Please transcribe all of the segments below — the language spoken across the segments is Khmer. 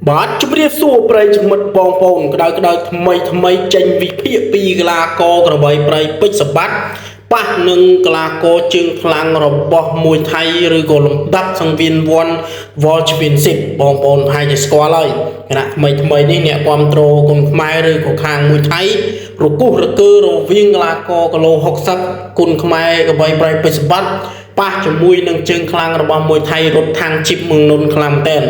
បាទជំរាបសួរប្រិយមិត្តបងប្អូនក្តៅថ្មីចេញវិភាគពីកីឡាករក្របីប្រៃពេជ្រសម្បត្តិប៉ះនឹងកីឡាករជើងខ្លាំងរបស់មួយថៃឬក៏លំដាប់សង្វៀនវ័ន World Championship បងប្អូនប្រហែលជាស្គាល់ហើយគណៈថ្មីនេះអ្នកគ្រប់គ្រងគុនខ្មែរឬក៏ខាងមួយថៃរគោះរកើរវាងកីឡាករគីឡូ60គុនខ្មែរក្របីប្រៃពេជ្រសម្បត្តិប៉ះជាមួយនឹងជើងខ្លាំងរបស់មួយថៃរត់ທາງជីបមឹងនុនខ្លាំងតែន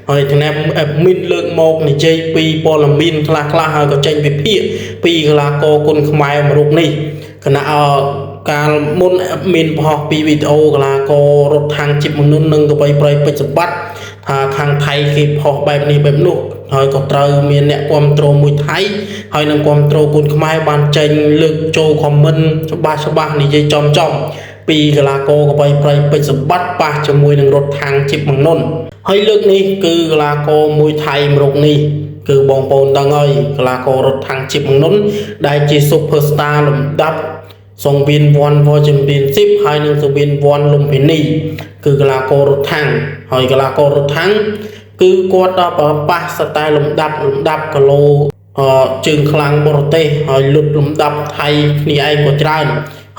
ហើយថ្នាក់មានលើកមកនិយាយពីព័ត៌មានខ្លះហើយក៏ចេញវិភាគពីកីឡាករគុនខ្មែរមួយរូបនេះគណៈកាលមុនមានបោះពីវីដេអូកីឡាកររត់ທາງជីបមឹងនុននិងក្របីប្រៃពេជ្រសម្បត្តិថាខាងថៃគេផុសបែបនេះបែបនោះហើយក៏ត្រូវមានអ្នកគ្រប់គ្រងមួយថៃហើយនឹងគ្រប់គ្រងគុនខ្មែរបានចេញលើកចូលខមមិនច្បាស់និយាយចំពីកីឡាករក្របីប្រៃពេជ្រសម្បត្តិប៉ះជាមួយនឹងរត់ທາງជីបមឹងនុនហើយលើកនេះគឺកីឡាករមួយថៃមួយរូបនេះគឺបងប្អូនដឹងហើយកីឡាកររត់ທາງជីបមឹងនុនដែលជា Super Star លំដាប់សង្វៀនវ័ន World Championship ហើយនឹងសង្វៀនវ័នលំពិនីគឺកីឡាកររត់ທາງហើយកីឡាកររត់ທາងគឺគាត់ដល់ប៉ះស្តែលំដាប់គីឡូជើងខ្លាំងបរទេសហើយលុតលំដាប់ថៃគ្នាឯងក៏ច្រើន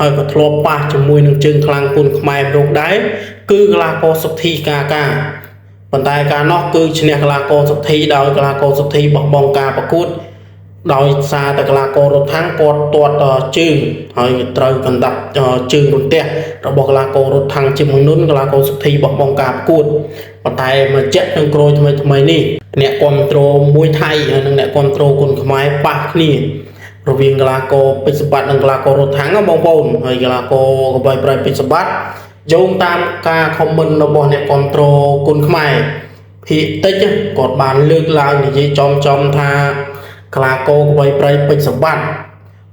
ហើយក៏ធ្លាប់ប៉ះជាមួយនឹងជើងខ្លាំងគុនខ្មែររូបដែរគឺកីឡាករសុទ្ធីកាប៉ុន្តែការនោះគឺឈ្នះកីឡាករសុទ្ធីដោយកីឡាករសុទ្ធីបោះបង់ការប្រកួតដោយសារតែកីឡាកររត់ທາງគាត់ទាត់ជើងហើយត្រូវកណ្ដាប់ជើងរន្ទះរបស់កីឡាកររត់ທາງជីបមឹងនុនកីឡាករសុទ្ធីបោះបង់ការប្រកួតប៉ុន្តែមកជាក់នឹងក្រូចថ្មីនេះអ្នកគ្រប់គ្រងមួយថៃហើយនិងអ្នកគ្រប់គ្រងគុនខ្មែរប៉ះគ្នារវាងកីឡាករពេជ្រសម្បត្តិនិងកីឡាកររត់ທາງបងប្អូនហើយកីឡាករក្របីប្រៃពេជ្រសម្បត្តិយោងតាមការខមមិនរបស់អ្នកគ្រប់គ្រងគុនខ្មែរភាគតិចគាត់បានលើកឡើងនិយាយចំថាកីឡាករក្របីប្រៃពេជ្រសម្បត្តិ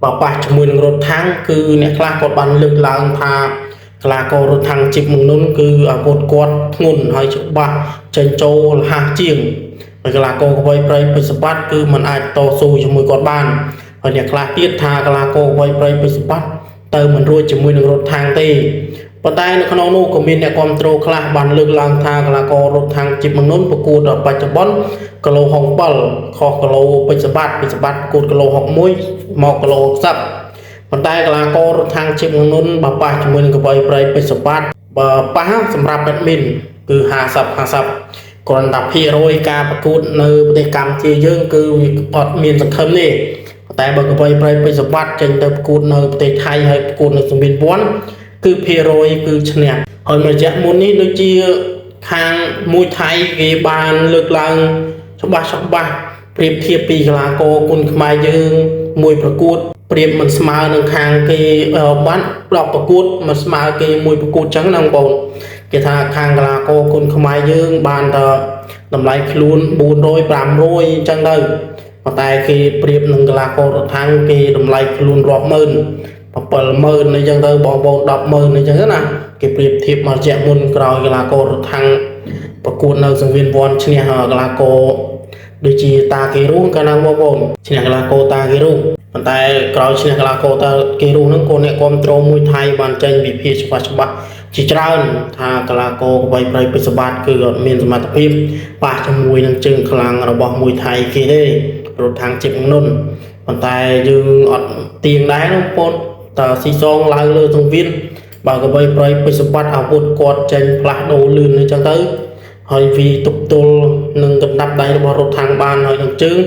បើប៉ះជាមួយនឹងរត់ທາງគឺអ្នកខ្លះគាត់បានលើកឡើងថាកីឡាកររត់ທາງជីបមឹងនុនគឺអាវុធគាត់ធ្ងន់ហើយច្បាស់ចេញចូលលះជាងហើយកីឡាករក្របីប្រៃពេជ្រសម្បត្តិគឺมันអាចតស៊ូជាមួយគាត់បានហើយអ្នកខ្លះទៀតថាកីឡាករក្របីប្រៃពេជ្រសម្បត្តិទៅមិនរួចជាមួយនឹងរត់ທາງទេប៉ុន្តែនៅក្នុងនោះក៏មានអ្នកគ្រប់គ្រងខ្លះបានលើកឡើងថាកីឡាកររត់ທາງជីបមឹងនុនប្រកួតបច្ចុប្បន្នគីឡូ67ខុសគីឡូពេជ្រសម្បត្តិប្រកួតគីឡូ61មកគីឡូ60ប៉ុន្តែកីឡាកររត់ທາងជីបមឹងនុនបើប៉ះជាមួយនឹងក្របីប្រៃពេជ្រសម្បត្តិបើប៉ះសម្រាប់ admin គឺ50គ្រាន់តែភាគរយការប្រកួតនៅប្រទេសកម្ពុជាយើងគឺវាអត់មានសង្ឃឹមទេតែបើក្របីប្រៃពេជ្រសម្បត្តិចេញទៅប្រកួតនៅប្រទេសថៃហើយប្រកួតនៅសង្វៀនវ័នគឺភាគរយគឺឈ្នះហើយមួយរយៈមុននេះដូចជាខាងមួយថៃគេបានលើកឡើងច្បាស់ប្រៀបធៀបពីកីឡាករគុនខ្មែរយើងមួយប្រកួតប្រៀបមិនស្មើនឹងខាងគេបាន10ប្រកួតមិនស្មើគេមួយប្រកួតចឹងណាបងគេថាខាងកីឡាករគុនខ្មែរយើងបានតែតម្លៃខ្លួន400 500ចឹងទៅប៉ុន្តែគេប្រៀបនឹងកីឡាកររត់ທາງគេតម្លៃខ្លួនរាប់ម៉ឺន70000អីចឹងទៅបងប្អូន100000អីចឹងណាគេប្រៀបធៀបមកជាក់មុនក្រោយកីឡាកររត់ທາງប្រកួតនៅសង្វៀនវ័នឈ្នះកីឡាករដូចជាតាគេរុងកាលណាបងប្អូនឈ្នះកីឡាករតាគេរុងប៉ុន្តែក្រោយឈ្នះកីឡាករតាគេរុងហ្នឹងក៏អ្នកគ្រប់គ្រងមួយថៃបានចេញវិភាគច្បាស់ជាច្រើនថាកីឡាករក្របីប្រៃពេជ្រសម្បត្តិគឺអត់មានសមត្ថភាពប៉ះជាមួយនឹងជើងខ្លាំងរបស់មួយថៃគេទេរត់ທາງជីបមឹងនុនប៉ុន្តែយើងអត់ទៀងដែរបងប្អូនតើស៊ីសងឡើងលើសង្វៀនបើក្របីប្រៃពេជ្រសម្បត្តិអាវុធគាត់ចេញផ្លាស់ដូរលឿនអញ្ចឹងទៅហើយវាទប់ទល់នឹងកណ្ដាប់ដៃរបស់រត់ທາງបានហើយនឹងជើង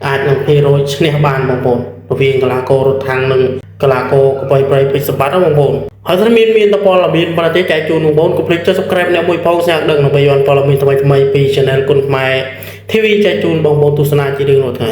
អាចនឹងភាគរយឈ្នះបានបងប្អូនរវាងកីឡាកររត់ທາងនិងកីឡាករក្របីប្រៃពេជ្រសម្បត្តិបងប្អូនហើយถ้าមានតព័ត៌មានប្រទេសចែកជូនបងប្អូនកុំភ្លេចចុច Subscribe អ្នកមួយផងស្អាតដឹងដើម្បីយល់ព័ត៌មានថ្មីពី Channel គុនខ្មែរ TV ចែកជូនបងប្អូនទស្សនាជារៀងរាល់ថ្ងៃ